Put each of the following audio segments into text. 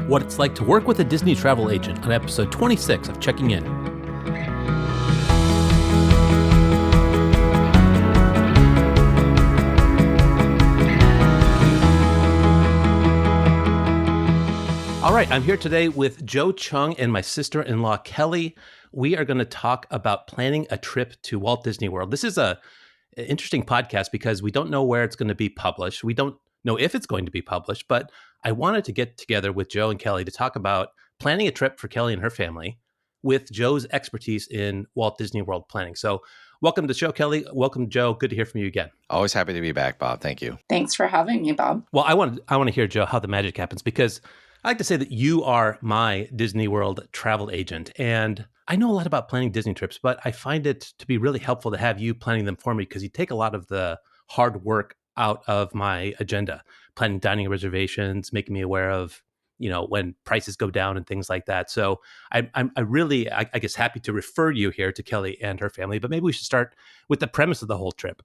what it's like to work with a Disney travel agent on episode 26 of Checking In. All right, I'm here today with Josephcheung and my sister-in-law, Kelly. We are going to talk about planning a trip to Walt Disney World. This is an interesting podcast because we don't know where it's going to be published. We don't know if it's going to be published, but I wanted to get together with Joe and Kelly to talk about planning a trip for Kelly and her family with Joe's expertise in Walt Disney World planning. So welcome to the show, Kelly. Welcome, Joe. Good to hear from you again. Always happy to be back, Bob. Thank you. Thanks for having me, Bob. Well, I want to hear, Joe, how the magic happens, because I like to say that you are my Disney World travel agent. And I know a lot about planning Disney trips, but I find it to be really helpful to have you planning them for me because you take a lot of the hard work out of my agenda, planning dining reservations, making me aware of, when prices go down and things like that. So I'm really, I guess, happy to refer you here to Kelly and her family, but maybe we should start with the premise of the whole trip.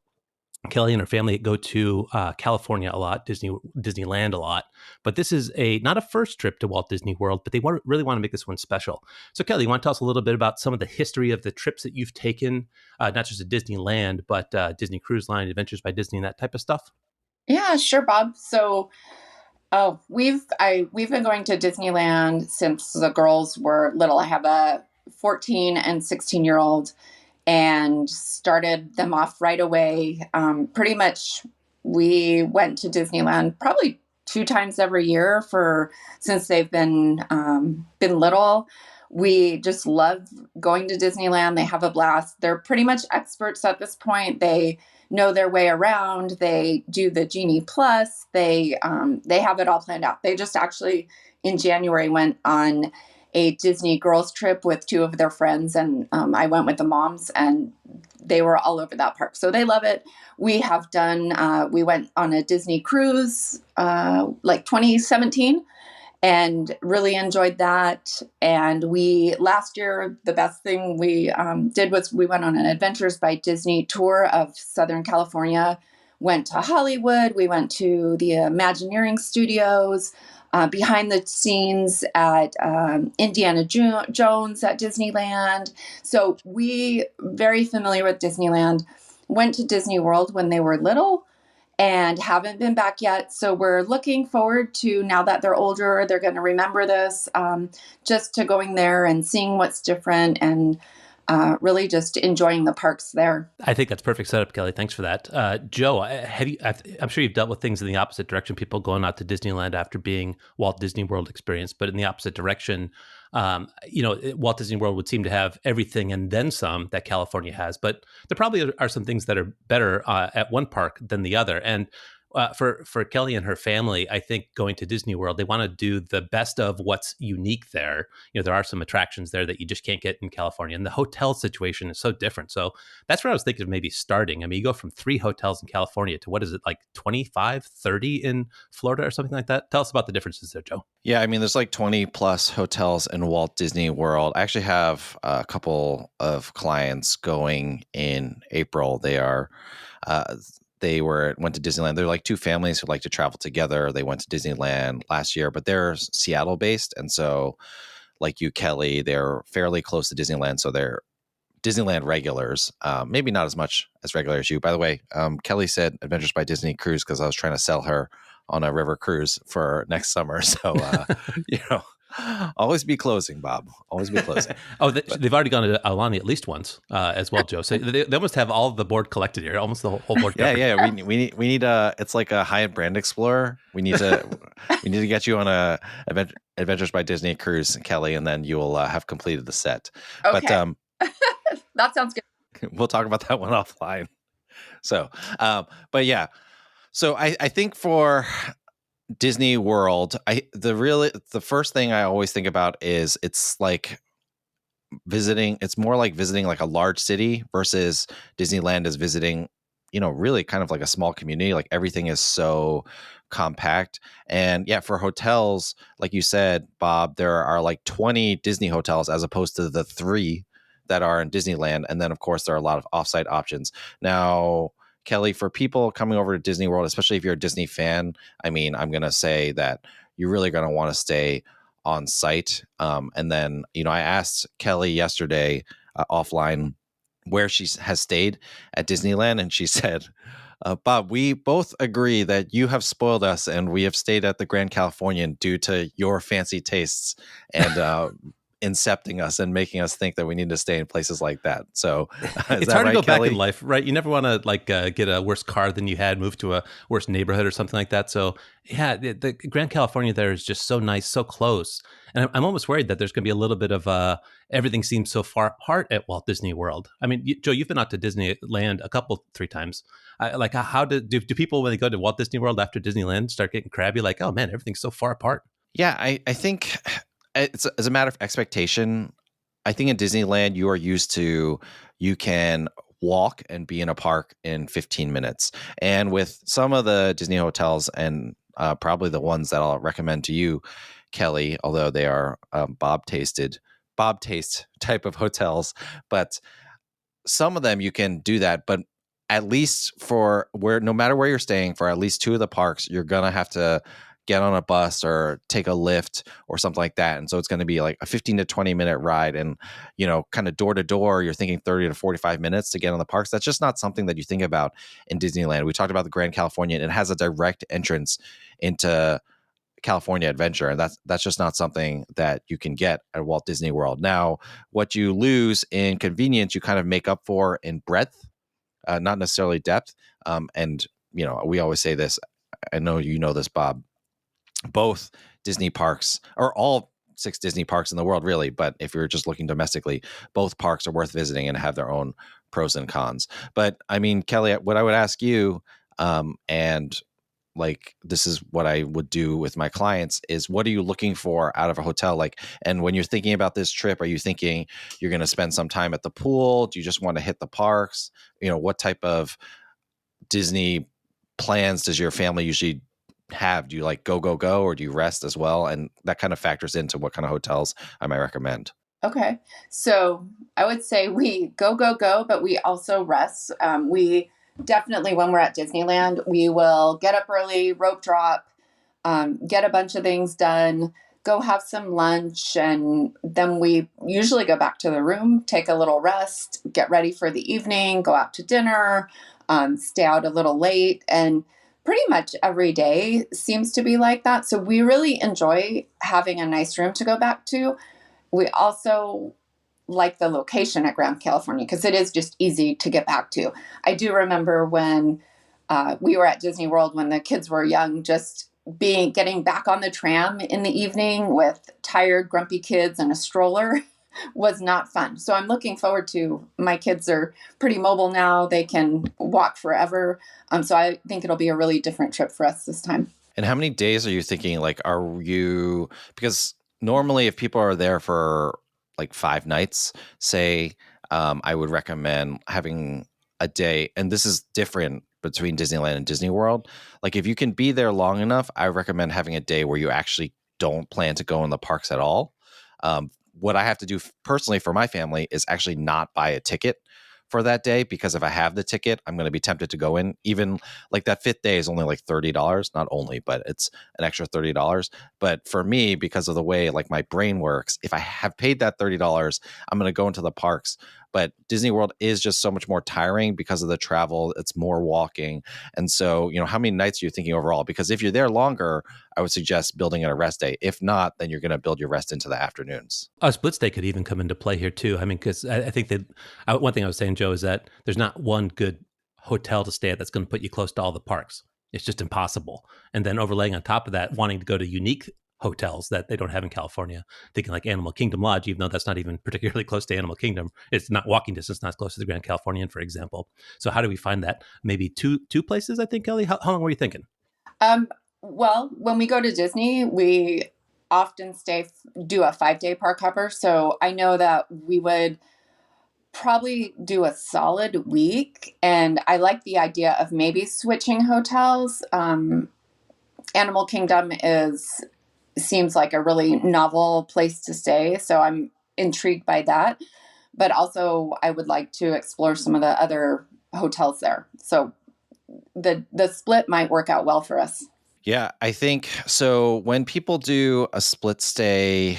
Kelly and her family go to California a lot, Disneyland a lot, but this is not a first trip to Walt Disney World, but they really want to make this one special. So Kelly, you want to tell us a little bit about some of the history of the trips that you've taken, not just to Disneyland, but Disney Cruise Line, Adventures by Disney, and that type of stuff? Yeah, sure, Bob. So we've been going to Disneyland since the girls were little. I have a 14 and 16-year-old. And started them off right away. Pretty much, we went to Disneyland probably 2 times every year since they've been little. We just love going to Disneyland. They have a blast. They're pretty much experts at this point. They know their way around. They do the Genie Plus. They have it all planned out. They just actually in January went on a Disney girls trip with 2 of their friends. And I went with the moms and they were all over that park. So they love it. We have we went on a Disney cruise, like 2017 and really enjoyed that. And last year, the best thing we did was we went on an Adventures by Disney tour of Southern California, went to Hollywood. We went to the Imagineering Studios, behind the scenes at Indiana Jones at Disneyland. So we very familiar with Disneyland, went to Disney World when they were little and haven't been back yet. So we're looking forward to, now that they're older, they're going to remember this, just to going there and seeing what's different and really just enjoying the parks there. I think that's perfect setup, Kelly. Thanks for that. Joe, I'm sure you've dealt with things in the opposite direction, people going out to Disneyland after being Walt Disney World experience, but in the opposite direction, Walt Disney World would seem to have everything and then some that California has, but there probably are some things that are better at one park than the other. And for Kelly and her family, I think going to Disney World, they want to do the best of what's unique there. There are some attractions there that you just can't get in California, and the hotel situation is so different. So that's where I was thinking of maybe starting. I mean, you go from 3 hotels in California to what is it, like 25, 30 in Florida or something like that? Tell us about the differences there, Joe. Yeah, I mean, there's like 20 plus hotels in Walt Disney World. I actually have a couple of clients going in April. They went to Disneyland. They're like 2 families who like to travel together. They went to Disneyland last year, but they're Seattle based. And so like you, Kelly, they're fairly close to Disneyland. So they're Disneyland regulars, maybe not as much as regular as you. By the way, Kelly said Adventures by Disney cruise because I was trying to sell her on a river cruise for next summer. So, always be closing, Bob. Always be closing. They've already gone to Alani at least once as well, Joe. So they almost have all of the board collected here, almost the whole board. Yeah. We need it's like a high-end brand explorer. We need to get you on a Adventures by Disney cruise, Kelly, and then you will have completed the set. Okay. But that sounds good. We'll talk about that one offline. So, but yeah. So I think for Disney World, the first thing I always think about is it's like visiting. It's more like visiting like a large city versus Disneyland is visiting, really kind of like a small community. Like everything is so compact. And yeah, for hotels, like you said, Bob, there are like 20 Disney hotels as opposed to the 3 that are in Disneyland. And then of course there are a lot of offsite options. Now, Kelly, for people coming over to Disney World, especially if you're a Disney fan, I mean, I'm going to say that you're really going to want to stay on site. And then, I asked Kelly yesterday offline where she has stayed at Disneyland, and she said, Bob, we both agree that you have spoiled us, and we have stayed at the Grand Californian due to your fancy tastes and incepting us and making us think that we need to stay in places like that. So is It's that hard to right, go back in Kelly? life, right? You never want to get a worse car than you had, move to a worse neighborhood or something like that. So yeah, the Grand California there is just so nice, so close, and I'm almost worried that there's going to be a little bit of everything seems so far apart at Walt Disney World. I mean, Joe, you've been out to Disneyland three times. Like, how do people when they go to Walt Disney World after Disneyland start getting crabby? Like, oh man, everything's so far apart. Yeah, I think it's as a matter of expectation. I think in Disneyland, you are used to you can walk and be in a park in 15 minutes. And with some of the Disney hotels, and probably the ones that I'll recommend to you, Kelly, although they are Bob taste type of hotels, but some of them you can do that. But at least for where, no matter where you're staying, for at least two of the parks, you're going to have to get on a bus or take a lift or something like that. And so it's going to be like a 15 to 20 minute ride. And, kind of door to door, you're thinking 30 to 45 minutes to get on the parks. That's just not something that you think about in Disneyland. We talked about the Grand Californian. It has a direct entrance into California Adventure, and that's just not something that you can get at Walt Disney World. Now, what you lose in convenience, you kind of make up for in breadth, not necessarily depth. And we always say this. I know you know this, Bob. Both Disney parks, or all 6 Disney parks in the world, really, but if you're just looking domestically, both parks are worth visiting and have their own pros and cons. But I mean, Kelly, what I would ask you, and like this is what I would do with my clients, is what are you looking for out of a hotel? Like, and when you're thinking about this trip, are you thinking you're going to spend some time at the pool? Do you just want to hit the parks? What type of Disney plans does your family usually have? Do you like go, go, go, or do you rest as well? And that kind of factors into what kind of hotels I might recommend. Okay. So I would say we go, go, go, but we also rest. We definitely, when we're at Disneyland, we will get up early, rope drop, get a bunch of things done, go have some lunch, and then we usually go back to the room, take a little rest, get ready for the evening, go out to dinner, stay out a little late. And pretty much every day seems to be like that. So we really enjoy having a nice room to go back to. We also like the location at Grand California because it is just easy to get back to. I do remember when we were at Disney World when the kids were young, just getting back on the tram in the evening with tired, grumpy kids and a stroller was not fun. So I'm looking forward to, my kids are pretty mobile now. They can walk forever. So I think it'll be a really different trip for us this time. And how many days are you thinking? Like, because normally if people are there for like 5 nights, say, I would recommend having a day, and this is different between Disneyland and Disney World. Like, if you can be there long enough, I recommend having a day where you actually don't plan to go in the parks at all. What I have to do personally for my family is actually not buy a ticket for that day, because if I have the ticket, I'm going to be tempted to go in. Even like that 5th day is only like $30, not only, but it's an extra $30. But for me, because of the way like my brain works, if I have paid that $30, I'm going to go into the parks. But Disney World is just so much more tiring because of the travel. It's more walking. And so, how many nights are you thinking overall? Because if you're there longer, I would suggest building in a rest day. If not, then you're going to build your rest into the afternoons. A split stay could even come into play here too. I mean, because I think that one thing I was saying, Joe, is that there's not one good hotel to stay at that's going to put you close to all the parks. It's just impossible. And then overlaying on top of that, wanting to go to unique hotels that they don't have in California, thinking like Animal Kingdom Lodge, even though that's not even particularly close to Animal Kingdom. It's not walking distance, not close to the Grand Californian, for example. So how do we find that? Maybe two places, I think, Kelly. How long were you thinking? Well, when we go to Disney, we often do a 5-day park hopper. So I know that we would probably do a solid week. And I like the idea of maybe switching hotels. Animal Kingdom seems like a really novel place to stay. So I'm intrigued by that. But also I would like to explore some of the other hotels there. So the split might work out well for us. Yeah, I think so. When people do a split stay,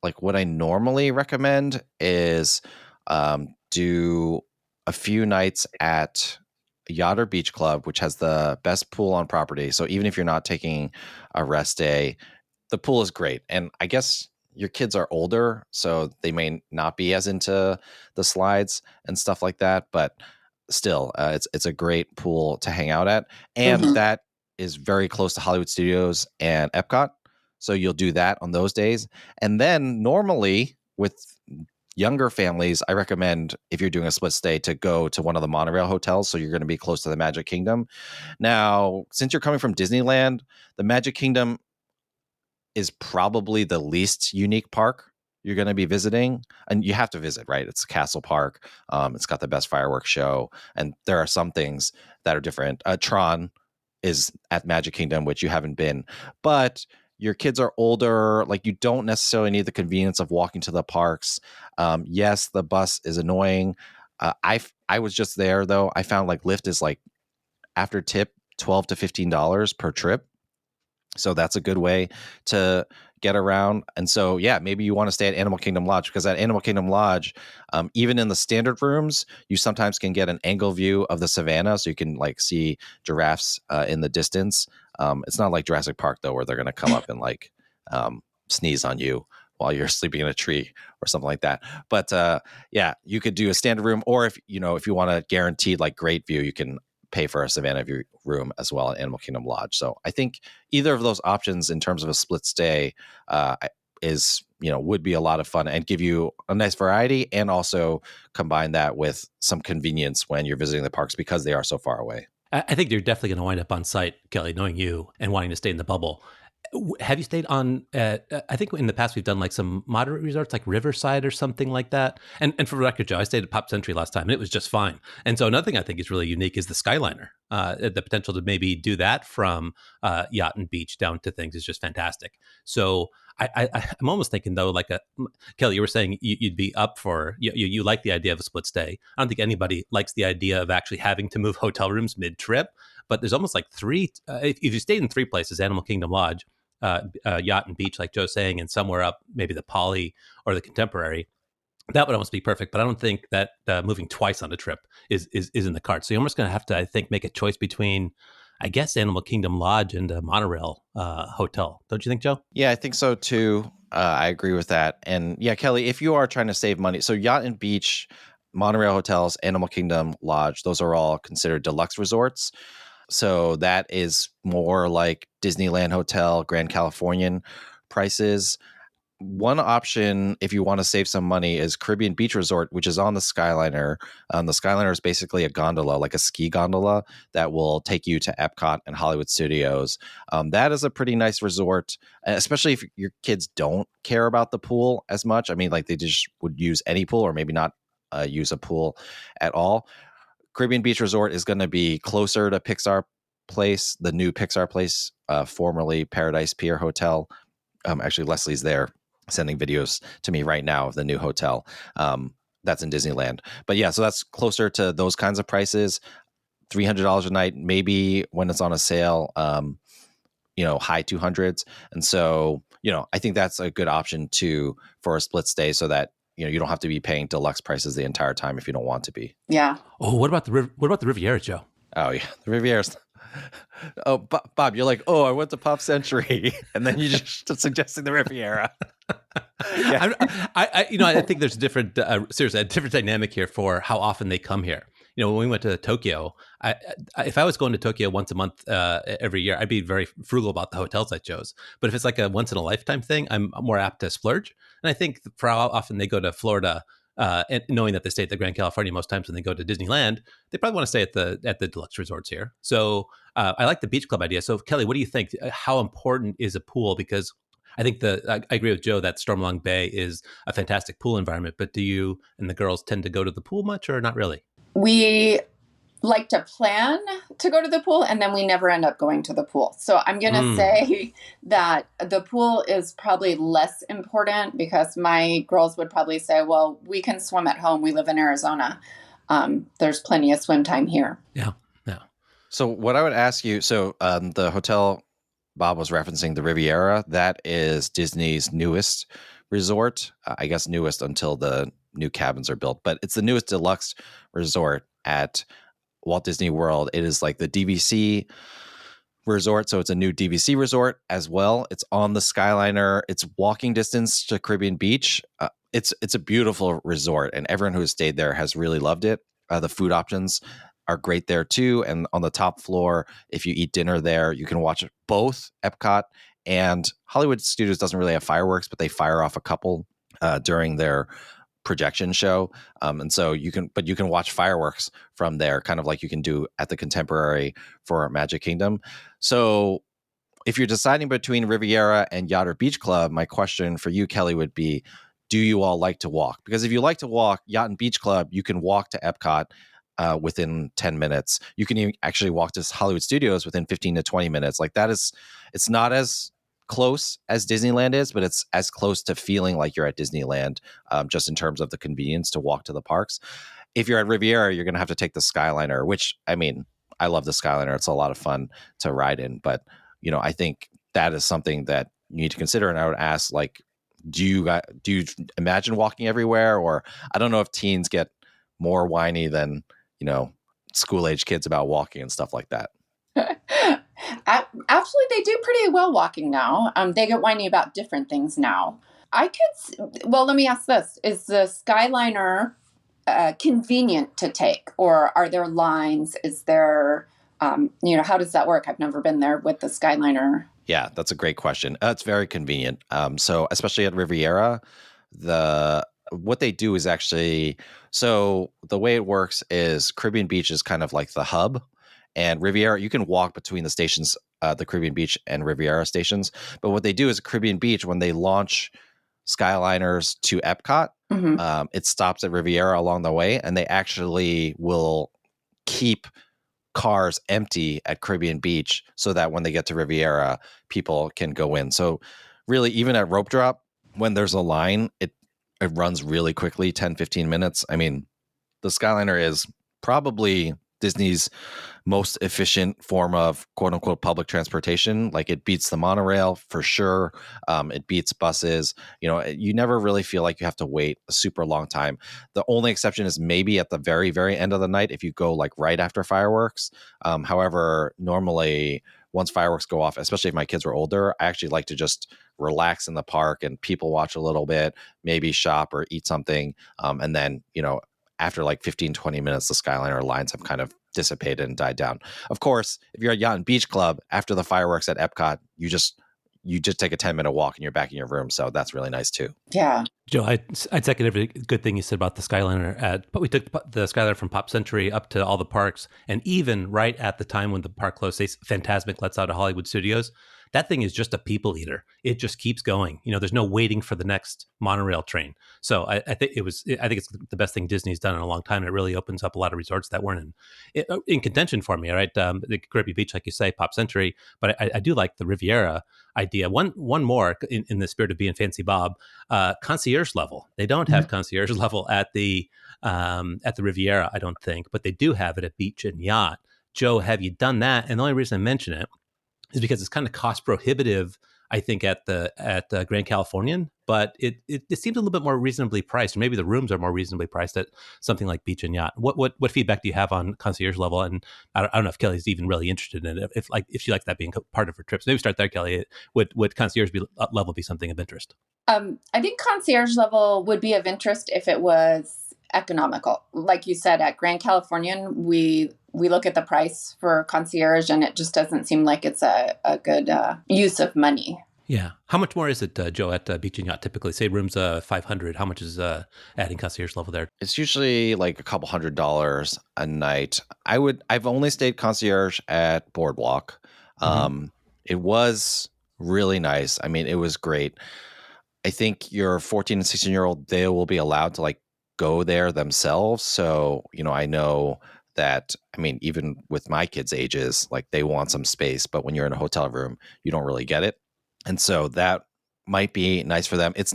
like what I normally recommend is do a few nights at Yacht or Beach Club, which has the best pool on property. So even if you're not taking a rest day, the pool is great. And I guess your kids are older, so they may not be as into the slides and stuff like that. But still, it's a great pool to hang out at, and Hmm. that is very close to Hollywood Studios and Epcot. So you'll do that on those days, and then normally with younger families, I recommend if you're doing a split stay to go to one of the monorail hotels. So you're going to be close to the Magic Kingdom. Now, since you're coming from Disneyland, the Magic Kingdom is probably the least unique park you're going to be visiting, and you have to visit, right? It's Castle Park. It's got the best fireworks show, and there are some things that are different. Tron is at Magic Kingdom, which you haven't been, but your kids are older. Like, you don't necessarily need the convenience of walking to the parks. Yes, the bus is annoying. I was just there though. I found like Lyft is like after tip $12 to $15 per trip. So that's a good way to get around. And so, yeah, maybe you want to stay at Animal Kingdom Lodge, because at Animal Kingdom Lodge, even in the standard rooms, you sometimes can get an angle view of the savannah. So you can like see giraffes in the distance. It's not like Jurassic Park, though, where they're going to come up and like sneeze on you while you're sleeping in a tree or something like that. But yeah, you could do a standard room, or if you want a guaranteed like great view, you can pay for a Savannah View room as well at Animal Kingdom Lodge. So I think either of those options in terms of a split stay is would be a lot of fun and give you a nice variety, and also combine that with some convenience when you're visiting the parks because they are so far away. I think you're definitely going to wind up on site, Kelly, knowing you and wanting to stay in the bubble. Have you stayed on? I think in the past we've done like some moderate resorts, like Riverside or something like that. And for the record, Joe, I stayed at Pop Century last time, and it was just fine. And so another thing I think is really unique is the Skyliner. The potential to maybe do that from yacht and beach down to things is just fantastic. So I'm almost thinking though, like Kelly, you were saying you'd be up for you like the idea of a split stay. I don't think anybody likes the idea of actually having to move hotel rooms mid trip. But there's almost like three. If you stayed in three places, Animal Kingdom Lodge, yacht and beach, like Joe's saying, and somewhere up maybe the Poly or the Contemporary, that would almost be perfect. But I don't think that moving twice on a trip is in the cards. So you're almost going to have to, I think, make a choice between, I guess, Animal Kingdom Lodge and a monorail hotel. Don't you think, Joe? Yeah, I think so too. I agree with that. And yeah, Kelly, if you are trying to save money, so yacht and beach, monorail hotels, Animal Kingdom Lodge, those are all considered deluxe resorts. So that is more like Disneyland Hotel, Grand Californian prices. One option, if you want to save some money, is Caribbean Beach Resort, which is on the Skyliner. The Skyliner is basically a gondola, like a ski gondola, that will take you to Epcot and Hollywood Studios. That is a pretty nice resort, especially if your kids don't care about the pool as much. I mean, like they just would use any pool, or maybe not use a pool at all. Caribbean Beach Resort is going to be closer to Pixar Place, the new Pixar Place, formerly Paradise Pier Hotel. Actually, Leslie's there sending videos to me right now of the new hotel. That's in Disneyland. But yeah, so that's closer to those kinds of prices. $300 a night, maybe when it's on a sale, high 200s. And so, I think that's a good option too for a split stay, so that you don't have to be paying deluxe prices the entire time if you don't want to be. Yeah. Oh, what about the Riviera, Joe? Oh yeah, the Riviera's. Oh, Bob, you're like, oh, I went to Pop Century, and then you just suggesting the Riviera. Yeah. I think there's seriously a different dynamic here for how often they come here. When we went to Tokyo, if I was going to Tokyo once a month every year, I'd be very frugal about the hotels I chose. But if it's like a once in a lifetime thing, I'm more apt to splurge. And I think for how often they go to Florida, and knowing that they stay at the Grand California most times when they go to Disneyland, they probably want to stay at the deluxe resorts here. So I like the beach club idea. So Kelly, what do you think? How important is a pool? Because I think I agree with Joe that Stormalong Bay is a fantastic pool environment. But do you and the girls tend to go to the pool much, or not really? We like to plan to go to the pool, and then we never end up going to the pool. So I'm going to say that the pool is probably less important, because my girls would probably say, well, we can swim at home. We live in Arizona. There's plenty of swim time here. Yeah. Yeah. So what I would ask you, the hotel Bob was referencing the Riviera. That is Disney's newest resort. I guess newest until the new cabins are built, but it's the newest deluxe resort at Walt Disney World. It is like the DVC resort, so it's a new DVC resort as well. It's on the Skyliner. It's walking distance to Caribbean Beach. It's a beautiful resort, and everyone who has stayed there has really loved it. The food options are great there too, and on the top floor, if you eat dinner there, you can watch both Epcot and Hollywood Studios. Doesn't really have fireworks, but they fire off a couple during their projection show, and so you can watch fireworks from there, kind of like you can do at the Contemporary for Magic Kingdom. So if you're deciding between Riviera and Yacht or Beach Club, my question for you, Kelly, would be, do you all like to walk? Because if you like to walk, Yacht and Beach Club, you can walk to Epcot within 10 minutes. You can even actually walk to Hollywood Studios within 15 to 20 minutes. Like that is, it's not as close as Disneyland is, but it's as close to feeling like you're at Disneyland, just in terms of the convenience to walk to the parks. If you're at Riviera, you're going to have to take the Skyliner, which, I mean, I love the Skyliner. It's a lot of fun to ride in, but I think that is something that you need to consider. And I would ask, like, do you imagine walking everywhere? Or I don't know if teens get more whiny than, school age kids about walking and stuff like that. Actually, they do pretty well walking now. They get whiny about different things now. Well, let me ask this. Is the Skyliner convenient to take, or are there lines? Is there, how does that work? I've never been there with the Skyliner. Yeah, that's a great question. It's very convenient. So especially at Riviera, what they do is actually, so the way it works is Caribbean Beach is kind of like the hub, and Riviera, you can walk between the stations, the Caribbean Beach and Riviera stations. But what they do is Caribbean Beach, when they launch Skyliners to Epcot, it stops at Riviera along the way, and they actually will keep cars empty at Caribbean Beach so that when they get to Riviera, people can go in. So really, even at rope drop, when there's a line, it runs really quickly, 10, 15 minutes. I mean, the Skyliner is probably Disney's most efficient form of quote unquote public transportation. Like, it beats the monorail for sure. It beats buses. You never really feel like you have to wait a super long time. The only exception is maybe at the very, very end of the night if you go like right after fireworks. However, normally once fireworks go off, especially if my kids were older, I actually like to just relax in the park and people watch a little bit, maybe shop or eat something. And then, after like 15, 20 minutes, the Skyliner lines have kind of dissipated and died down. Of course, if you're at Yacht and Beach Club, after the fireworks at Epcot, you just take a 10-minute walk and you're back in your room. So that's really nice too. Yeah. Joe, I'd second every good thing you said about the Skyliner. But we took the Skyliner from Pop Century up to all the parks, and even right at the time when the park closed, Fantasmic lets out of Hollywood Studios. That thing is just a people eater. It just keeps going. There's no waiting for the next monorail train. So I think it's the best thing Disney's done in a long time. And it really opens up a lot of resorts that weren't in contention for me. All right, the Caribbean Beach, like you say, Pop Century, but I do like the Riviera idea. One more in the spirit of being fancy, Bob. Concierge level. They don't have concierge level at the Riviera, I don't think, but they do have it at Beach and Yacht. Joe, have you done that? And the only reason I mention it is because it's kind of cost prohibitive, I think, at Grand Californian, but it seems a little bit more reasonably priced, or maybe the rooms are more reasonably priced at something like Beach and Yacht. What feedback do you have on concierge level? And I don't know if Kelly's even really interested in it. If she likes that being part of her trips, maybe start there, Kelly. Would concierge level be something of interest? I think concierge level would be of interest if it was economical. Like you said, at Grand Californian, we look at the price for concierge, and it just doesn't seem like it's a good use of money. Yeah. How much more is it, Joe, at Beach and Yacht? Typically, say rooms $500. How much is adding concierge level there? It's usually like a couple $100 a night. I've only stayed concierge at Boardwalk. It was really nice. I mean, it was great. I think your 14 and 16-year-old, they will be allowed to like go there themselves. So, I know that, I mean, even with my kids' ages, like they want some space, but when you're in a hotel room, you don't really get it. And so that might be nice for them. It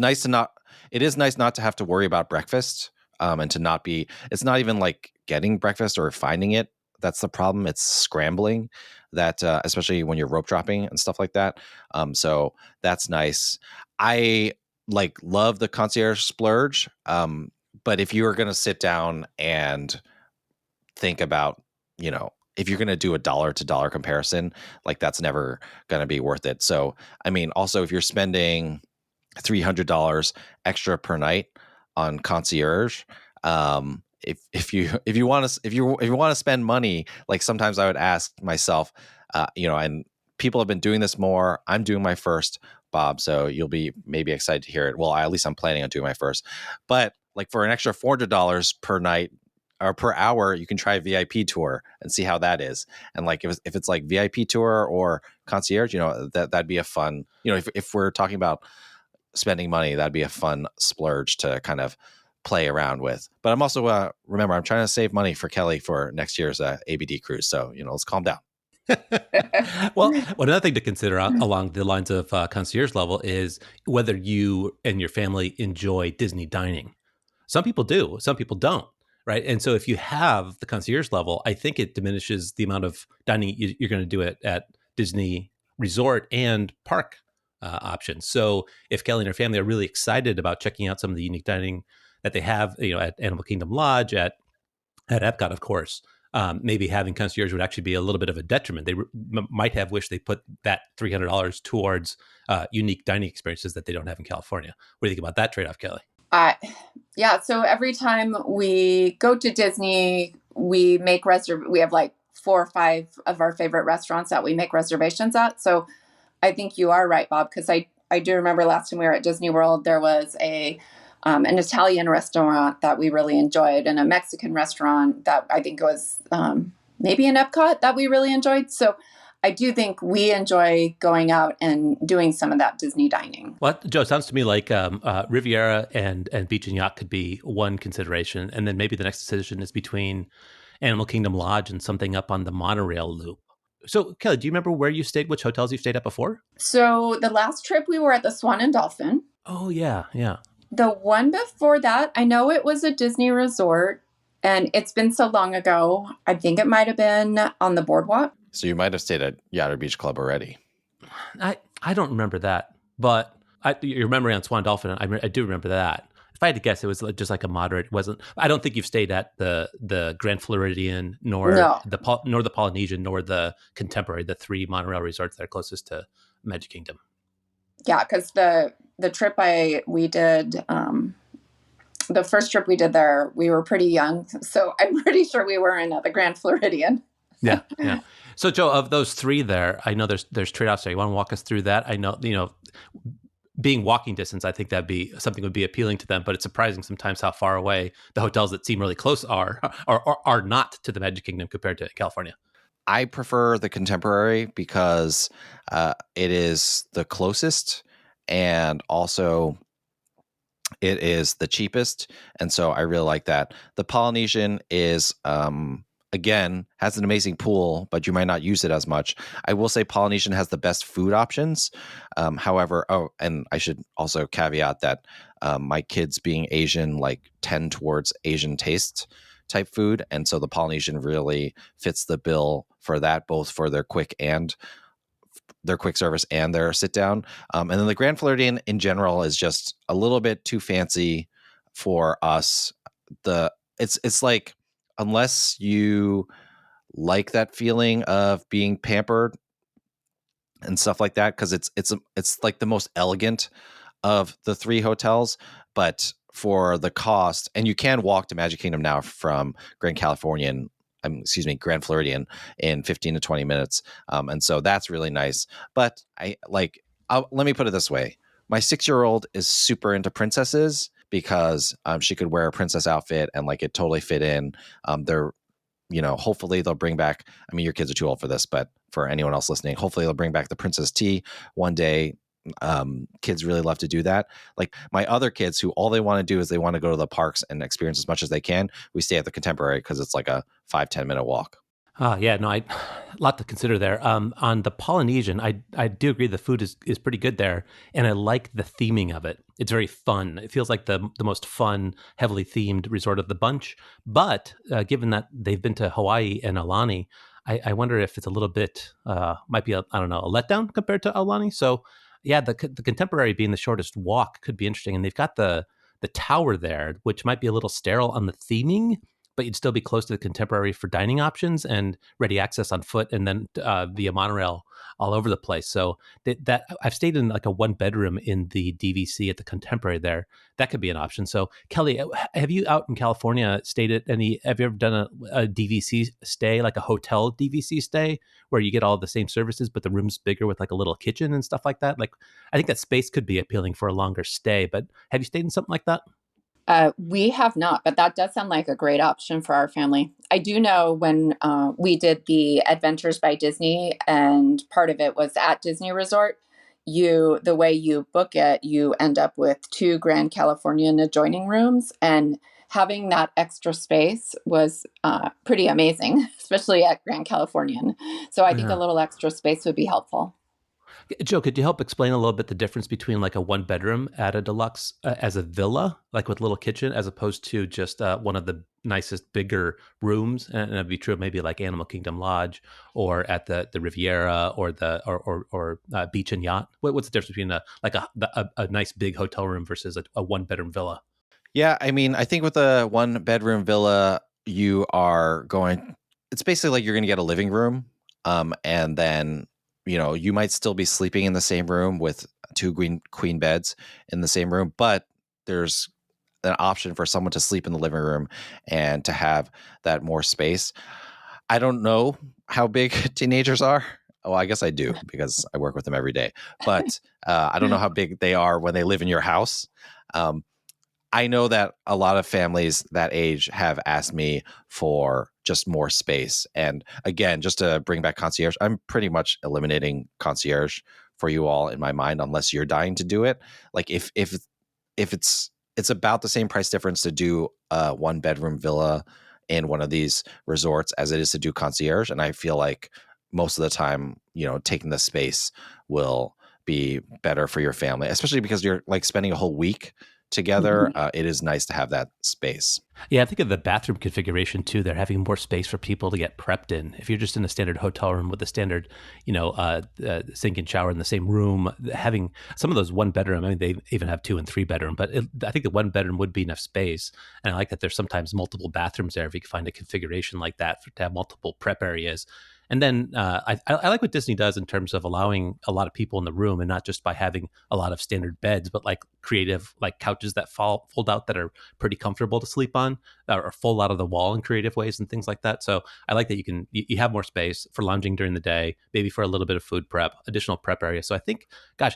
is nice not to have to worry about breakfast, and to not be, it's not even like getting breakfast or finding it. That's the problem. It's scrambling. that especially when you're rope dropping and stuff like that. So that's nice. I like love the concierge splurge. But if you were going to sit down and think about, if you're going to do a dollar to dollar comparison, like that's never going to be worth it. So, I mean, also if you're spending $300 extra per night on concierge, if you want to spend money, like sometimes I would ask myself, and people have been doing this more. I'm doing my first, Bob, so you'll be maybe excited to hear it. Well, at least I'm planning on doing my first, but like for an extra $400 per night or per hour, you can try a VIP tour and see how that is. And like if it's like VIP tour or concierge, that'd be a fun. If we're talking about spending money, that'd be a fun splurge to kind of play around with. But I'm also remember I'm trying to save money for Kelly for next year's ABD cruise. So let's calm down. Well, another thing to consider along the lines of concierge level is whether you and your family enjoy Disney dining. Some people do, some people don't, right? And so if you have the concierge level, I think it diminishes the amount of dining you're going to do at Disney Resort and park options. So if Kelly and her family are really excited about checking out some of the unique dining that they have, at Animal Kingdom Lodge, at Epcot, of course, maybe having concierge would actually be a little bit of a detriment. They might have wished they put that $300 towards unique dining experiences that they don't have in California. What do you think about that trade-off, Kelly? Yeah. So every time we go to Disney, we make we have like 4 or 5 of our favorite restaurants that we make reservations at. So I think you are right, Bob, because I do remember last time we were at Disney World, there was an Italian restaurant that we really enjoyed and a Mexican restaurant that I think was maybe in Epcot that we really enjoyed. So I do think we enjoy going out and doing some of that Disney dining. Well, Joe, it sounds to me like Riviera and Beach and Yacht could be one consideration. And then maybe the next decision is between Animal Kingdom Lodge and something up on the monorail loop. So, Kelly, do you remember where you stayed, which hotels you stayed at before? So the last trip we were at the Swan and Dolphin. Oh, yeah. The one before that, I know it was a Disney resort, and it's been so long ago. I think it might have been on the boardwalk. So you might have stayed at Yacht or Beach Club already. I don't remember that, but your memory on Swan Dolphin, I do remember that. If I had to guess, it was just like a moderate. It wasn't. I don't think you've stayed at the Grand Floridian, nor the Polynesian, nor the Contemporary, the 3 monorail resorts that are closest to Magic Kingdom. Yeah, because the trip we did, the first trip we did there, we were pretty young, so I'm pretty sure we were in the Grand Floridian. Yeah. So, Joe, of those 3 there, I know there's trade-offs there. You want to walk us through that? I know, being walking distance, I think that'd be something would be appealing to them, but it's surprising sometimes how far away the hotels that seem really close are not to the Magic Kingdom compared to California. I prefer the Contemporary because it is the closest and also it is the cheapest. And so I really like that. The Polynesian is, again, has an amazing pool, but you might not use it as much. I will say Polynesian has the best food options. However, and I should also caveat that my kids being Asian, like tend towards Asian taste type food. And so the Polynesian really fits the bill for that, both for their quick service and their sit down. And then the Grand Floridian in general is just a little bit too fancy for us. It's like, unless you like that feeling of being pampered and stuff like that, because it's like the most elegant of the 3 hotels, but for the cost, and you can walk to Magic Kingdom now from Grand Floridian in 15 to 20 minutes. And so that's really nice. But let me put it this way. My 6-year-old is super into princesses because she could wear a princess outfit and like it totally fit in. Hopefully they'll bring back, I mean, your kids are too old for this, but for anyone else listening, hopefully they'll bring back the Princess Tea one day. Kids really love to do that. Like my other kids who all they want to do is they want to go to the parks and experience as much as they can. We stay at the Contemporary because it's like a 5-10 minute walk. Yeah, no, a lot to consider there. On the Polynesian, I do agree the food is pretty good there, and I like the theming of it. It's very fun. It feels like the most fun, heavily themed resort of the bunch. But given that they've been to Hawaii and Aulani, I wonder if it's a little bit, might be, I don't know, a letdown compared to Aulani. So, yeah, the Contemporary being the shortest walk could be interesting. And they've got the tower there, which might be a little sterile on the theming, but you'd still be close to the Contemporary for dining options and ready access on foot, and then via monorail all over the place. So that I've stayed in like a one bedroom in the DVC at the Contemporary there. That could be an option. So Kelly, have you out in California stayed at any? Have you ever done a DVC stay, like a hotel DVC stay, where you get all the same services, but the room's bigger with like a little kitchen and stuff like that? Like, I think that space could be appealing for a longer stay. But have you stayed in something like that? We have not, but that does sound like a great option for our family. I do know when we did the Adventures by Disney, and part of it was at Disney Resort. The way you book it, you end up with two Grand Californian adjoining rooms, and having that extra space was pretty amazing, especially at Grand Californian. So I think a Yeah. little extra space would be helpful. Joe, could you help explain a little bit the difference between like a one bedroom at a deluxe as a villa, like with little kitchen, as opposed to just one of the nicest, bigger rooms? And that'd be true of maybe like Animal Kingdom Lodge or at the Riviera or the or Beach and Yacht. What's the difference between a nice big hotel room versus a one bedroom villa? Yeah, I mean, I think with a one bedroom villa, you are going. It's basically like you're going to get a living room, and then you might still be sleeping in the same room with two queen beds in the same room, but there's an option for someone to sleep in the living room and to have that more space. I don't know how big teenagers are. Well, I guess I do because I work with them every day. But I don't know how big they are when they live in your house. Um, I know that a lot of families that age have asked me for just more space. And again, just to bring back concierge, I'm pretty much eliminating concierge for you all in my mind, unless you're dying to do it. Like if it's about the same price difference to do a one bedroom villa in one of these resorts as it is to do concierge. And I feel like most of the time, taking the space will be better for your family, especially because you're like spending a whole week together. Mhm. It is nice to have that space. Yeah, I think of the bathroom configuration too. They're having more space for people to get prepped in. If you're just in a standard hotel room with a standard, sink and shower in the same room, having some of those one bedroom. I mean, they even have two and three bedroom, but I think the one bedroom would be enough space. And I like that there's sometimes multiple bathrooms there. If you can find a configuration like that to have multiple prep areas. And then I like what Disney does in terms of allowing a lot of people in the room, and not just by having a lot of standard beds, but like creative, like couches that fold out that are pretty comfortable to sleep on, or fold out of the wall in creative ways and things like that. So I like that you have more space for lounging during the day, maybe for a little bit of food prep, additional prep area. So I think, gosh,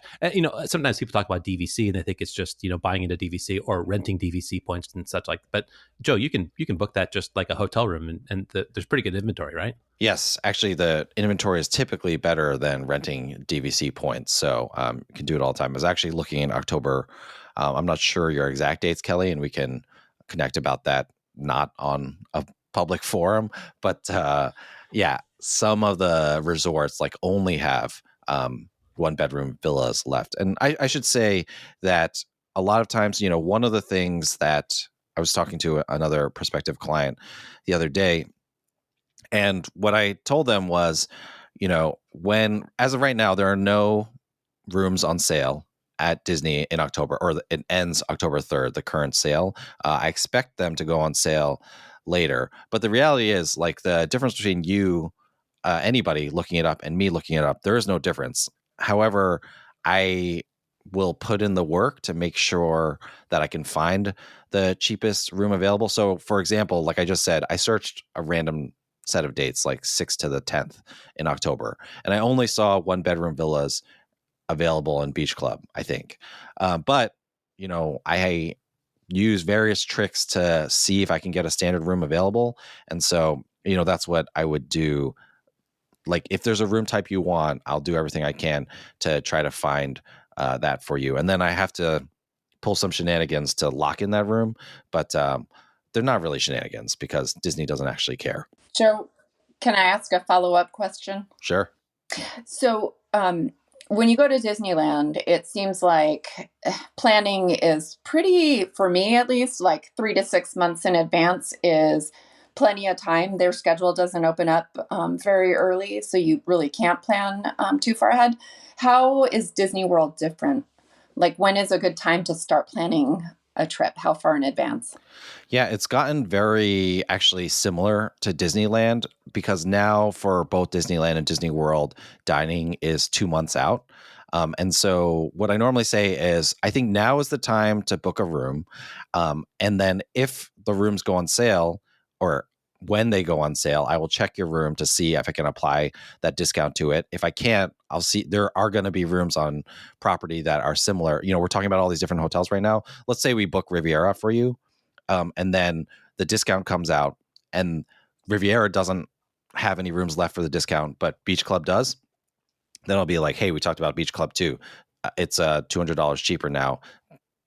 sometimes people talk about DVC and they think it's just buying into DVC or renting DVC points and such like. But Joe, you can book that just like a hotel room, and there's pretty good inventory, right? Yes, actually, the inventory is typically better than renting DVC points, so you can do it all the time. I was actually looking in October. I'm not sure your exact dates, Kelly, and we can connect about that, not on a public forum, but yeah, some of the resorts like only have one bedroom villas left, and I should say that a lot of times, one of the things that I was talking to another prospective client the other day, and what I told them was, when as of right now, there are no rooms on sale at Disney in October, or it ends October 3rd, the current sale. I expect them to go on sale later. But the reality is, like, the difference between you, anybody looking it up, and me looking it up, there is no difference. However, I will put in the work to make sure that I can find the cheapest room available. So, for example, like I just said, I searched a random set of dates, like 6th to the 10th in October, and I only saw one bedroom villas available in Beach Club, I think. But I use various tricks to see if I can get a standard room available, and so that's what I would do. Like, if there's a room type you want, I'll do everything I can to try to find that for you, and then I have to pull some shenanigans to lock in that room, but they're not really shenanigans because Disney doesn't actually care. Joe, can I ask a follow-up question? Sure. So, when you go to Disneyland, it seems like planning is pretty, for me at least, like 3 to 6 months in advance is plenty of time. Their schedule doesn't open up very early, so you really can't plan too far ahead. How is Disney World different? Like, when is a good time to start planning a trip? How far in advance? Yeah, it's gotten very actually similar to Disneyland because now for both Disneyland and Disney World, dining is 2 months out. And so, what I normally say is, I think now is the time to book a room. And then, if the rooms go on sale or when they go on sale, I will check your room to see if I can apply that discount to it. If I can't, I'll see there are going to be rooms on property that are similar. We're talking about all these different hotels right now. Let's say we book Riviera for you, and then the discount comes out and Riviera doesn't have any rooms left for the discount, but Beach Club does. Then I'll be like, hey, we talked about Beach Club too. It's $200 cheaper now.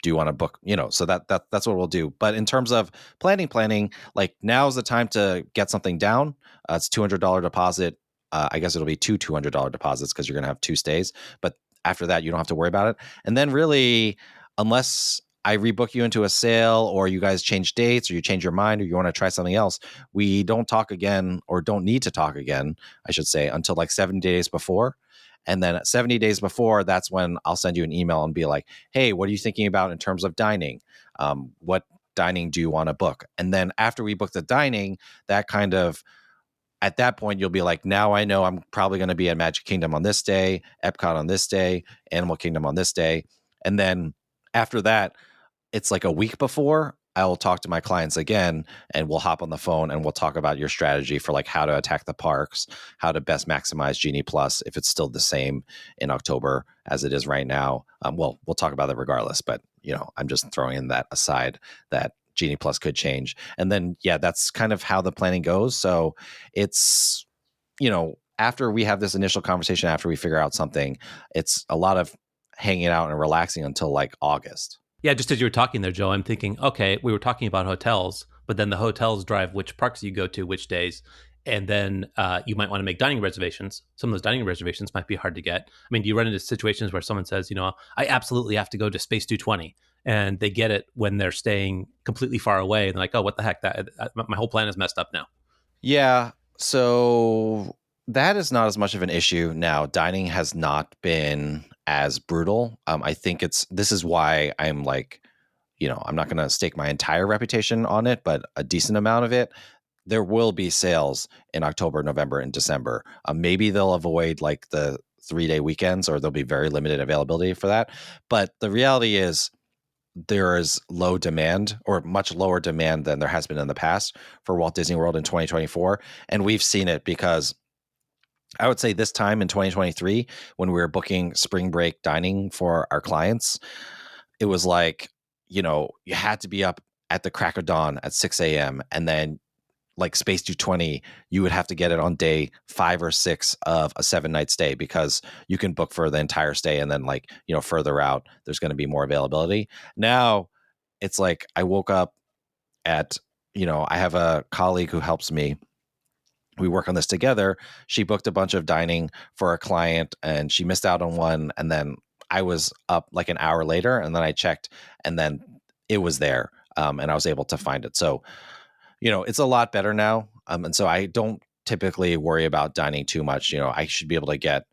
Do you want to book? So that's what we'll do. But in terms of planning, like now's the time to get something down. It's $200 deposit. I guess it'll be $200 deposits because you're going to have 2 stays. But after that, you don't have to worry about it. And then really, unless I rebook you into a sale or you guys change dates or you change your mind or you want to try something else, we don't talk again or don't need to talk again, I should say, until like 7 days before. And then 70 days before, that's when I'll send you an email and be like, hey, what are you thinking about in terms of dining? What dining do you want to book? And then after we book the dining, that kind of, at that point, you'll be like, now I know I'm probably going to be at Magic Kingdom on this day, Epcot on this day, Animal Kingdom on this day. And then after that, it's like a week before, I will talk to my clients again and we'll hop on the phone and we'll talk about your strategy for like how to attack the parks, how to best maximize Genie Plus if it's still the same in October as it is right now. Well, we'll talk about it regardless, but I'm just throwing in that aside that Genie Plus could change. And then, yeah, that's kind of how the planning goes. So it's, after we have this initial conversation, after we figure out something, it's a lot of hanging out and relaxing until like August. Yeah, just as you were talking there, Joe, I'm thinking, okay, we were talking about hotels, but then the hotels drive which parks you go to, which days. And then you might want to make dining reservations. Some of those dining reservations might be hard to get. I mean, do you run into situations where someone says, I absolutely have to go to Space 220, and they get it when they're staying completely far away. And they're like, oh, what the heck? My whole plan is messed up now. Yeah. So that is not as much of an issue now. Dining has not been as brutal. I think this is why I'm like, I'm not going to stake my entire reputation on it, but a decent amount of it. There will be sales in October, November, and December. Maybe they'll avoid like the 3-day weekends, or there'll be very limited availability for that. But the reality is, there is low demand or much lower demand than there has been in the past for Walt Disney World in 2024. And we've seen it because I would say this time in 2023, when we were booking spring break dining for our clients, it was like, you had to be up at the crack of dawn at 6 a.m. And then like Space 220, you would have to get it on day 5 or 6 of a 7-night stay because you can book for the entire stay. And then like, further out, there's going to be more availability. Now it's like I woke up at, I have a colleague who helps me. We work on this together. She booked a bunch of dining for a client and she missed out on one. And then I was up like an hour later and then I checked and then it was there. And I was able to find it. So, it's a lot better now. And so I don't typically worry about dining too much. I should be able to get,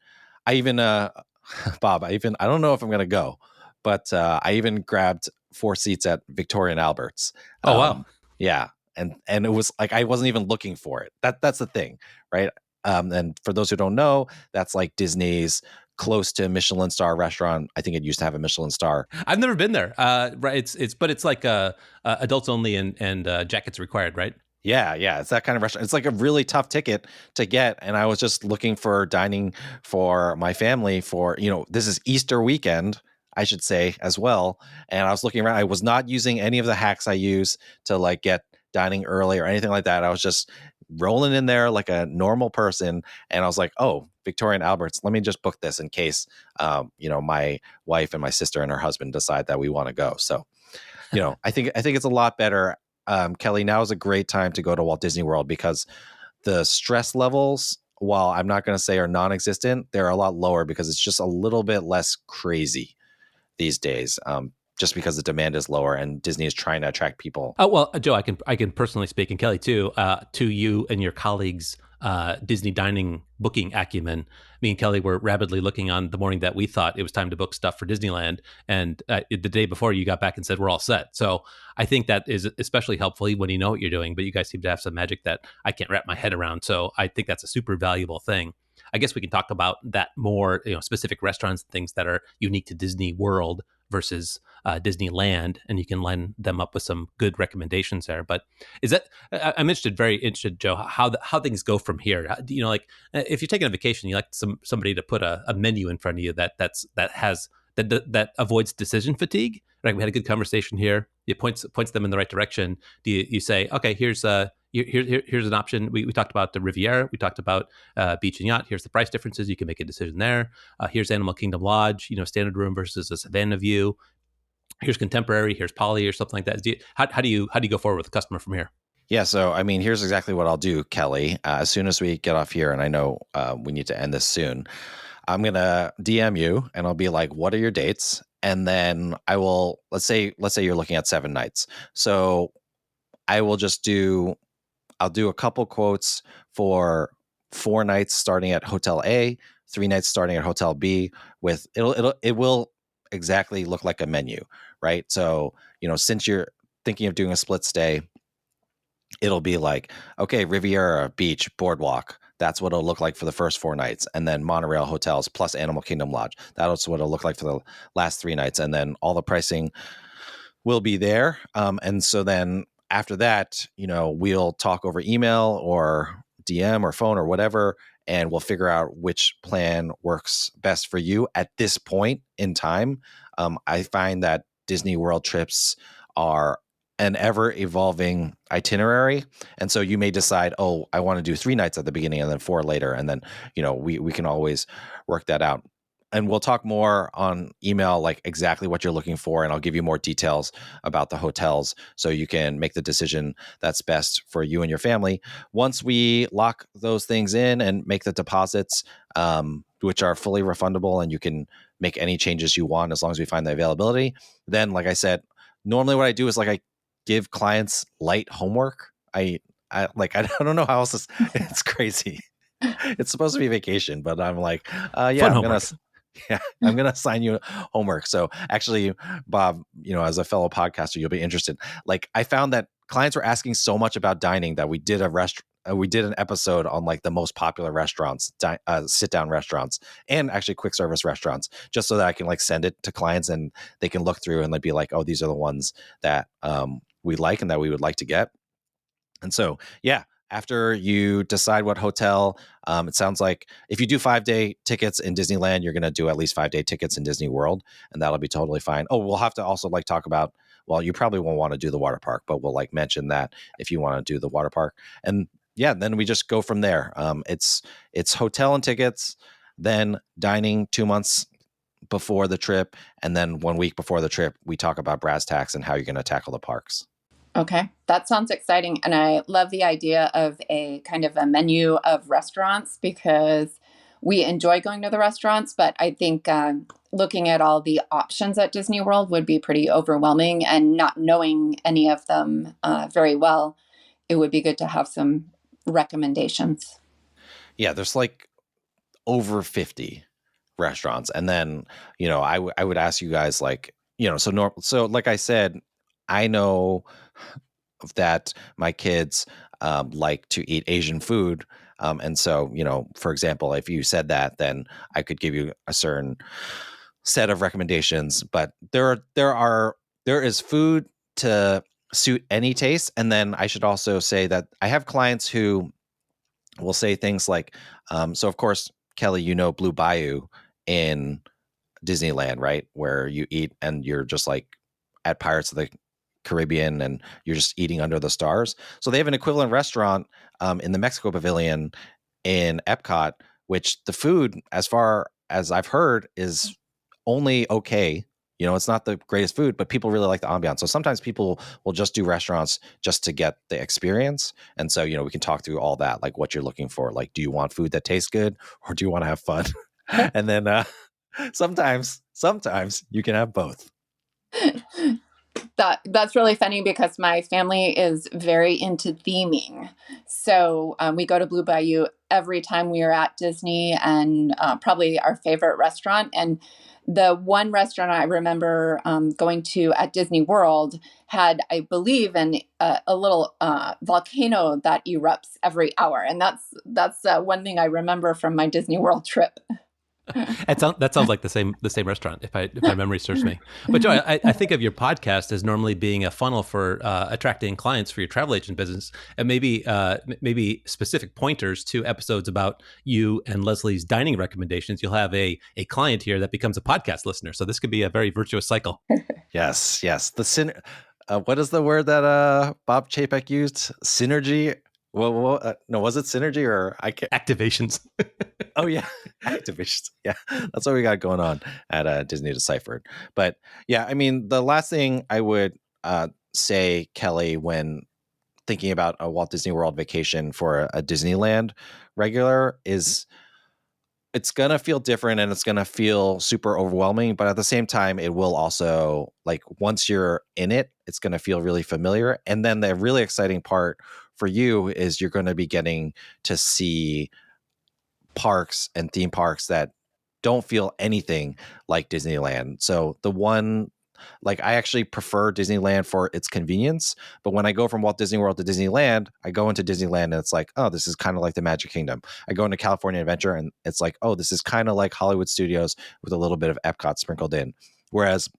I even, Bob, I don't know if I'm going to go, but I even grabbed 4 seats at Victoria and Albert's. Oh, wow. Yeah. And it was like, I wasn't even looking for it. That's the thing. Right. And for those who don't know, that's like Disney's close to Michelin star restaurant. I think it used to have a Michelin star. I've never been there. Right. But it's like adults only and jackets required, right? Yeah. It's that kind of restaurant. It's like a really tough ticket to get. And I was just looking for dining for my family for, this is Easter weekend, I should say, as well. And I was looking around. I was not using any of the hacks I use to like get dining early or anything like that. I was just rolling in there like a normal person. And I was like, oh, Victoria and Albert's, let me just book this in case, my wife and my sister and her husband decide that we want to go. So, I think it's a lot better. Kelly, now is a great time to go to Walt Disney World because the stress levels, while I'm not going to say are non-existent, they're a lot lower because it's just a little bit less crazy these days. just because the demand is lower and Disney is trying to attract people. Oh well, Joe, I can personally speak, and Kelly too, to you and your colleagues' Disney dining booking acumen. Me and Kelly were rapidly looking on the morning that we thought it was time to book stuff for Disneyland, and the day before you got back and said we're all set. So I think that is especially helpful when you know what you're doing. But you guys seem to have some magic that I can't wrap my head around. So I think that's a super valuable thing. I guess we can talk about that more, specific restaurants and things that are unique to Disney World versus Disneyland, and you can line them up with some good recommendations there. But is that I'm very interested, Joe, how things go from here. Like if you're taking a vacation, you like somebody to put a menu in front of you that avoids decision fatigue. Right, we had a good conversation here. It points them in the right direction. Do you say, okay, here's an option. We talked about the Riviera. We talked about beach and yacht. Here's the price differences. You can make a decision there. Here's Animal Kingdom Lodge, standard room versus a Savannah view. Here's contemporary. Here's poly or something like that. How do you go forward with the customer from here? Yeah, so I mean, here's exactly what I'll do, Kelly. As soon as we get off here, and I know we need to end this soon, I'm gonna DM you, and I'll be like, "What are your dates?" And then I will let's say you're looking at 7 nights. So I will I'll do a couple quotes for 4 nights starting at Hotel A, 3 nights starting at Hotel B. With it will exactly look like a menu, right? So since you're thinking of doing a split stay, it'll be like, okay, Riviera Beach Boardwalk. That's what it'll look like for the first 4 nights. And then monorail hotels plus Animal Kingdom Lodge. That's what it'll look like for the last 3 nights. And then all the pricing will be there. And so then after that, we'll talk over email or DM or phone or whatever, and we'll figure out which plan works best for you at this point in time. I find that Disney World trips are an ever evolving itinerary. And so you may decide, oh, I want to do 3 nights at the beginning and then 4 later. And then, we can always work that out. And we'll talk more on email, like exactly what you're looking for. And I'll give you more details about the hotels so you can make the decision that's best for you and your family. Once we lock those things in and make the deposits, which are fully refundable, and you can make any changes you want as long as we find the availability. Then, like I said, normally what I do is I give clients light homework. I don't know how else it's crazy. It's supposed to be vacation, but I'm like, yeah, I'm gonna assign you homework. So actually, Bob, as a fellow podcaster, you'll be interested. I found that clients were asking so much about dining that we did an episode on the most popular restaurants, sit down restaurants, and actually quick service restaurants, just so that I can send it to clients and they can look through and they'd be like, oh, these are the ones that we like and that we would like to get. And so, yeah, after you decide what hotel, it sounds like if you do 5-day tickets in Disneyland, you're going to do at least 5-day tickets in Disney World, and that'll be totally fine. Oh, we'll have to also talk about, well, you probably won't want to do the water park, but we'll mention that if you want to do the water park. And yeah, then we just go from there. It's hotel and tickets, then dining 2 months before the trip, and then 1 week before the trip, we talk about brass tacks and how you're going to tackle the parks. Okay, that sounds exciting. And I love the idea of a kind of a menu of restaurants, because we enjoy going to the restaurants, but I think looking at all the options at Disney World would be pretty overwhelming, and not knowing any of them very well, it would be good to have some recommendations. Yeah, there's over 50 restaurants. And then, I would ask you guys so like I said, I know that my kids like to eat Asian food. And so, for example, if you said that, then I could give you a certain set of recommendations. But there is food to suit any taste. And then I should also say that I have clients who will say things like, so of course, Kelly, Blue Bayou in Disneyland, right? Where you eat and you're just at Pirates of the Caribbean and you're just eating under the stars. So they have an equivalent restaurant in the Mexico Pavilion in Epcot, which the food, as far as I've heard, is only okay. It's not the greatest food, but people really like the ambiance. So sometimes people will just do restaurants just to get the experience. And so, we can talk through all that, what you're looking for. Do you want food that tastes good, or do you want to have fun? And then sometimes you can have both. That's really funny because my family is very into theming. So we go to Blue Bayou every time we are at Disney, and probably our favorite restaurant. And the one restaurant I remember going to at Disney World had, I believe, a little volcano that erupts every hour, and that's one thing I remember from my Disney World trip. That sounds like the same restaurant, if my memory serves me. But Joe, I think of your podcast as normally being a funnel for attracting clients for your travel agent business, and maybe specific pointers to episodes about you and Leslie's dining recommendations. You'll have a client here that becomes a podcast listener, so this could be a very virtuous cycle. Yes. What is the word that Bob Chapek used? Synergy. Well, no, was it synergy or I can't? Activations. Oh yeah, activations. Yeah, that's what we got going on at Disney Deciphered. But yeah, I mean, the last thing I would say, Kelly, when thinking about a Walt Disney World vacation for a Disneyland regular is it's going to feel different and it's going to feel super overwhelming. But at the same time, it will also, like, once you're in it, it's going to feel really familiar. And then the really exciting part for you is you're going to be getting to see parks and theme parks that don't feel anything like Disneyland. So the one, like, I actually prefer Disneyland for its convenience, but when I go from Walt Disney World to Disneyland, I go into Disneyland and it's like, oh, this is kind of like the Magic Kingdom. I go into California Adventure and it's like, oh, this is kind of like Hollywood Studios with a little bit of Epcot sprinkled in. Whereas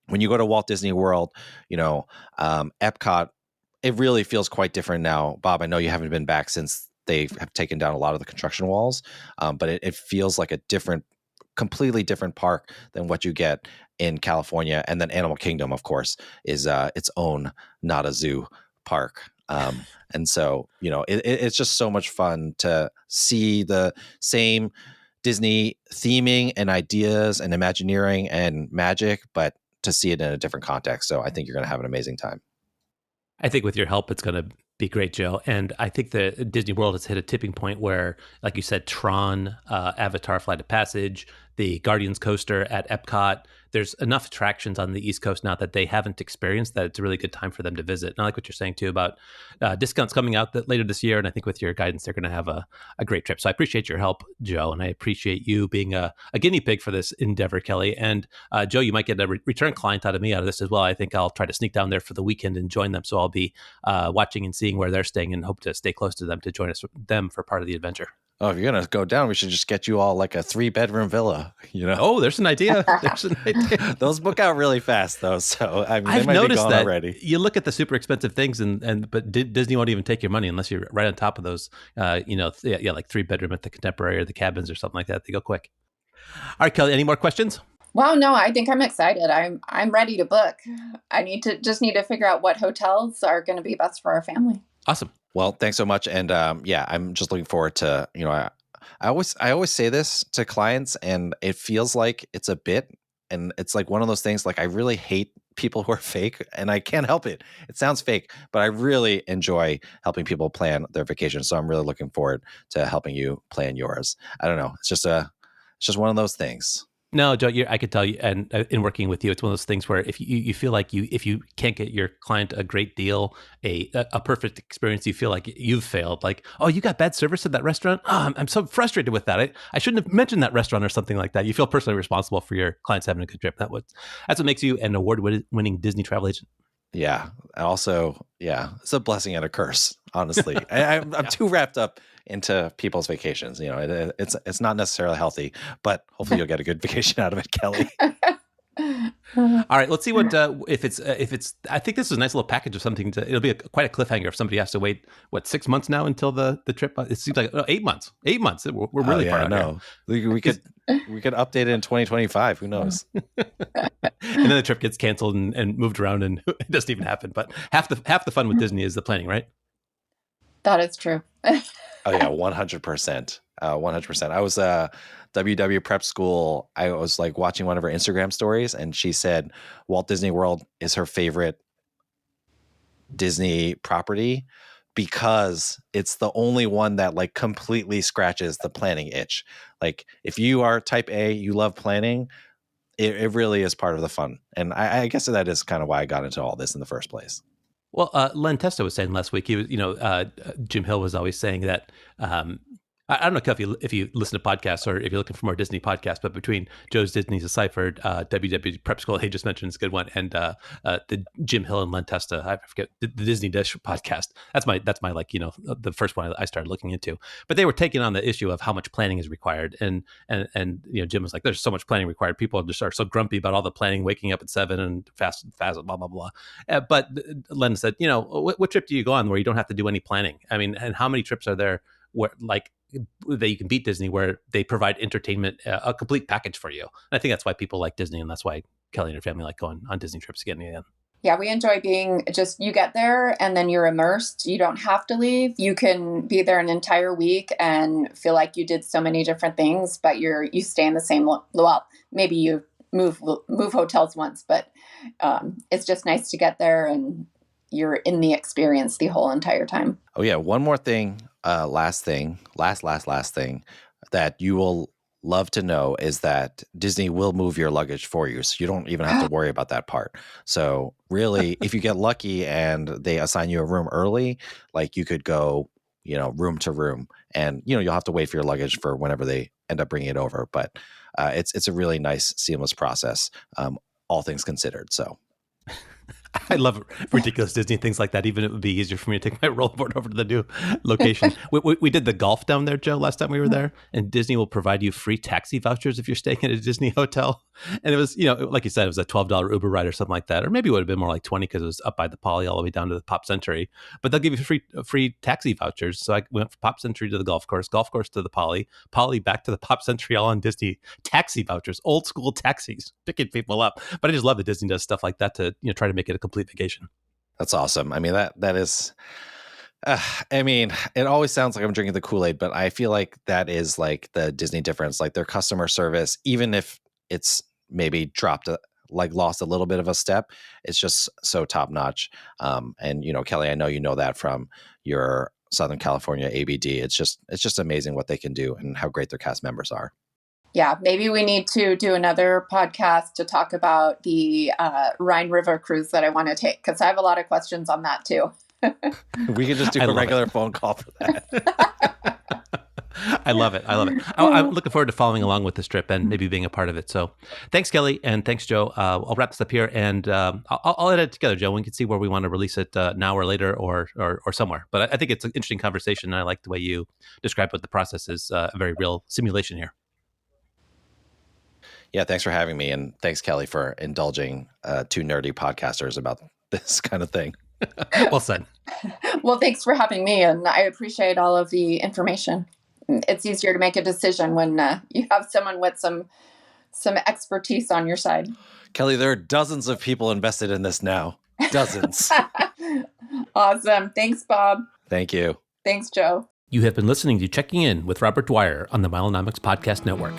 when you go to Walt Disney World, Epcot, it really feels quite different now. Bob, I know you haven't been back since they have taken down a lot of the construction walls, but it feels like a completely different park than what you get in California. And then Animal Kingdom, of course, is its own not a zoo park. And so, it's just so much fun to see the same Disney theming and ideas and Imagineering and magic, but to see it in a different context. So I think you're going to have an amazing time. I think with your help, it's going to be great, Joe. And I think that Disney World has hit a tipping point where, like you said, Tron, Avatar Flight of Passage, the Guardians coaster at Epcot, there's enough attractions on the East Coast now that they haven't experienced that it's a really good time for them to visit. And I like what you're saying, too, about discounts coming out later this year. And I think with your guidance, they're going to have a great trip. So I appreciate your help, Joe. And I appreciate you being a guinea pig for this endeavor, Kelly. And Joe, you might get a return client out of me out of this as well. I think I'll try to sneak down there for the weekend and join them. So I'll be watching and seeing where they're staying and hope to stay close to them to join them for part of the adventure. Oh, if you're going to go down, we should just get you all like a 3-bedroom villa, Oh, there's an idea. Those book out really fast, though. So, I mean, I've they might noticed be gone that already. you look at the super expensive things but Disney won't even take your money unless you're right on top of those, like 3-bedroom at the Contemporary or the Cabins or something like that. They go quick. All right, Kelly, any more questions? Well, no, I think I'm excited. I'm ready to book. I need to figure out what hotels are going to be best for our family. Awesome. Well, thanks so much. And I'm just looking forward to, I always say this to clients and it feels like it's a bit, and it's like one of those things, like I really hate people who are fake and I can't help it. It sounds fake, but I really enjoy helping people plan their vacation. So I'm really looking forward to helping you plan yours. I don't know. It's just one of those things. No, Joe, I could tell you, and in working with you, it's one of those things where if you feel like if you can't get your client a great deal, a perfect experience, you feel like you've failed. Like, oh, you got bad service at that restaurant? Oh, I'm so frustrated with that. I shouldn't have mentioned that restaurant or something like that. You feel personally responsible for your clients having a good trip. That's what makes you an award-winning Disney travel agent. Yeah. Also, yeah, it's a blessing and a curse, honestly. I'm too wrapped up into people's vacations. It's not necessarily healthy, but hopefully you'll get a good vacation out of it, Kelly. All right, let's see what if it's. I think this is a nice little package of something. It'll be quite a cliffhanger if somebody has to wait 6 months now until the trip. It seems like 8 months. 8 months. We're really far out here. We could update it in 2025. Who knows? And then the trip gets canceled and moved around, and it doesn't even happen. But half the fun with Disney is the planning, right? That is true. Oh yeah, 100%. 100%. I was WW prep school. I was like watching one of her Instagram stories, and she said Walt Disney World is her favorite Disney property because it's the only one that like completely scratches the planning itch. Like if you are type A, you love planning, it really is part of the fun. And I guess that is kind of why I got into all this in the first place. Well, Len Testa was saying last week, he was, Jim Hill was always saying that, I don't know if you listen to podcasts or if you're looking for more Disney podcasts, but between Joe's Disney's Deciphered, WW Prep School, he just mentioned is a good one, and the Jim Hill and Len Testa, I forget, the Disney Dish podcast. That's my like, the first one I started looking into. But they were taking on the issue of how much planning is required, and Jim was like, there's so much planning required. People just are so grumpy about all the planning, waking up at 7 and fast, blah blah blah. But Len said, what trip do you go on where you don't have to do any planning? I mean, and how many trips are there where like that you can beat Disney, where they provide entertainment, a complete package for you? And I think that's why people like Disney, and that's why Kelly and her family like going on Disney trips again and again. Yeah, we enjoy being you get there and then you're immersed. You don't have to leave. You can be there an entire week and feel like you did so many different things, but you stay in the same, maybe you move hotels once, but it's just nice to get there and you're in the experience the whole entire time. Oh yeah, one more thing, last thing that you will love to know is that Disney will move your luggage for you, so you don't even have to worry about that part. So really, if you get lucky and they assign you a room early, like you could go, room to room, and you'll have to wait for your luggage for whenever they end up bringing it over. But it's a really nice, seamless process, all things considered. So. I love ridiculous Disney things like that. Even it would be easier for me to take my rollerboard over to the new location. We did the golf down there, Joe, last time we were there, and Disney will provide you free taxi vouchers if you're staying at a Disney hotel. And it was, like you said, it was a $12 Uber ride or something like that, or maybe it would have been more like 20 because it was up by the Poly all the way down to the Pop Century. But they'll give you free taxi vouchers. So I went from Pop Century to the golf course to the Poly back to the Pop Century, all on Disney taxi vouchers, old school taxis, picking people up. But I just love that Disney does stuff like that to try to make it a complete vacation. That's awesome. I mean, that is, it always sounds like I'm drinking the Kool-Aid, but I feel like that is like the Disney difference, like their customer service, even if it's maybe lost a little bit of a step, it's just so top notch. And Kelly, I know you know that from your Southern California ABD. It's just amazing what they can do and how great their cast members are. Yeah, maybe we need to do another podcast to talk about the Rhine River cruise that I want to take, because I have a lot of questions on that too. We could just do a regular phone call for that. I love it. I'm looking forward to following along with this trip and maybe being a part of it. So thanks, Kelly, and thanks, Joe. I'll wrap this up here, and I'll edit it together, Joe. We can see where we want to release it now or later or somewhere. But I think it's an interesting conversation, and I like the way you describe what the process is, a very real simulation here. Yeah, thanks for having me, and thanks, Kelly, for indulging two nerdy podcasters about this kind of thing. Well said. Well, thanks for having me, and I appreciate all of the information. It's easier to make a decision when you have someone with some expertise on your side. Kelly, there are dozens of people invested in this now. Dozens. Awesome. Thanks, Bob. Thank you. Thanks, Joe. You have been listening to Checking In with Robert Dwyer on the Milenomics Podcast Network.